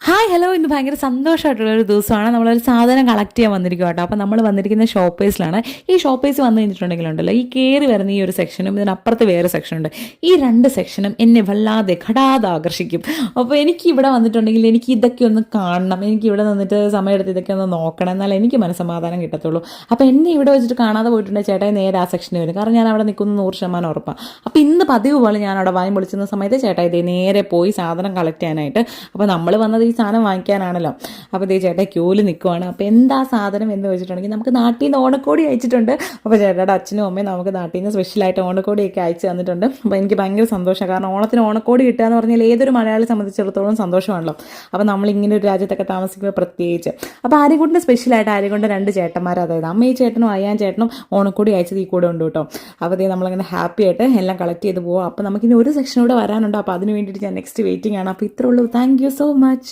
Hi hello ഇന്ന് ഭയങ്കര സന്തോഷമായിട്ടുള്ളൊരു ദിവസമാണ്. നമ്മളൊരു സാധനം കളക്ട് ചെയ്യാൻ വന്നിരിക്കും കേട്ടോ. അപ്പോൾ നമ്മൾ വന്നിരിക്കുന്ന ഷോപ്പേഴ്സിലാണ്. ഈ ഷോപ്പേഴ്സ് വന്നു കഴിഞ്ഞിട്ടുണ്ടെങ്കിലുണ്ടല്ലോ, ഈ കയറി വരുന്ന ഈ ഒരു സെക്ഷനും ഇതിനപ്പുറത്ത് വേറെ സെക്ഷനുണ്ട്. ഈ രണ്ട് സെക്ഷനും എന്നെ വല്ലാതെ ഘടാതെ ആകർഷിക്കും. അപ്പോൾ എനിക്ക് ഇവിടെ വന്നിട്ടുണ്ടെങ്കിൽ എനിക്ക് ഇതൊക്കെ ഒന്ന് കാണണം, എനിക്ക് ഇവിടെ നിന്നിട്ട് സമയമെടുത്ത് ഇതൊക്കെ ഒന്ന് നോക്കണം, എന്നാലേ എനിക്ക് മനസ്സമാധാനം കിട്ടത്തുള്ളൂ. അപ്പോൾ എന്നെ ഇവിടെ വെച്ചിട്ട് കാണാതെ പോയിട്ടുണ്ടെങ്കിൽ ചേട്ടായി നേരെ ആ സെക്ഷനിൽ വരും. കാരണം ഞാൻ അവിടെ നിൽക്കുന്ന 100% ഉറപ്പാണ്. അപ്പോൾ ഇന്ന് പതിവ് പോലെ ഞാൻ അവിടെ വായും പൊളിച്ചുന്ന സമയത്ത് ചേട്ടായി ഇതേ നേരെ പോയി സാധനം കളക്ട് ചെയ്യാനായിട്ട്. അപ്പോൾ നമ്മൾ വന്നത് ഈ സാധനം വാങ്ങിക്കാനാണല്ലോ. അപ്പോൾ ഇതേ ചേട്ടാ ക്യൂവിൽ നിൽക്കുവാണ്. അപ്പോൾ എന്താ സാധനം എന്ന് വെച്ചിട്ടുണ്ടെങ്കിൽ നമുക്ക് നാട്ടിൽ നിന്ന് ഓണക്കോടി അയച്ചിട്ടുണ്ട്. അപ്പോൾ ചേട്ടായുടെ അച്ഛനും അമ്മയും നമുക്ക് നാട്ടിൽ നിന്ന് സ്പെഷ്യലായിട്ട് ഓണക്കോടിയൊക്കെ അയച്ചു തന്നിട്ടുണ്ട്. അപ്പോൾ എനിക്ക് ഭയങ്കര സന്തോഷമാണ്. കാരണം ഓണത്തിന് ഓണക്കോടി കിട്ടുക എന്ന് പറഞ്ഞാൽ ഏതൊരു മലയാളി സംബന്ധിച്ചിടത്തോളം സന്തോഷമാണല്ലോ. അപ്പോൾ നമ്മളിങ്ങനെ ഒരു രാജ്യത്തൊക്കെ താമസിക്കുമ്പോൾ പ്രത്യേകിച്ച്. അപ്പോൾ ആര്യൻകുട്ടിൻ്റെ സ്പെഷ്യലായിട്ട് ആര്യൻകുട്ടിൻ്റെ 2 ചേട്ടന്മാർ, അതായത് അമ്മയും ചേട്ടനും അയ്യാൻ ചേട്ടനും ഓണക്കോടി അയച്ചത് ഈ കൂടെ ഉണ്ട് കേട്ടോ. അപ്പോൾ ഇതേ നമ്മളങ്ങനെ ഹാപ്പി ആയിട്ട് എല്ലാം കളക്ട് ചെയ്ത് പോകാം. അപ്പോൾ നമുക്കിനി ഒരു സെക്ഷൻ കൂടെ വരാനുണ്ട്. അപ്പോൾ അതിന് വേണ്ടിയിട്ട് ഞാൻ നെക്സ്റ്റ് വെയിറ്റിംഗ് ആണ്. അപ്പോൾ ഇത്രേ ഉള്ളൂ. Thank you so much.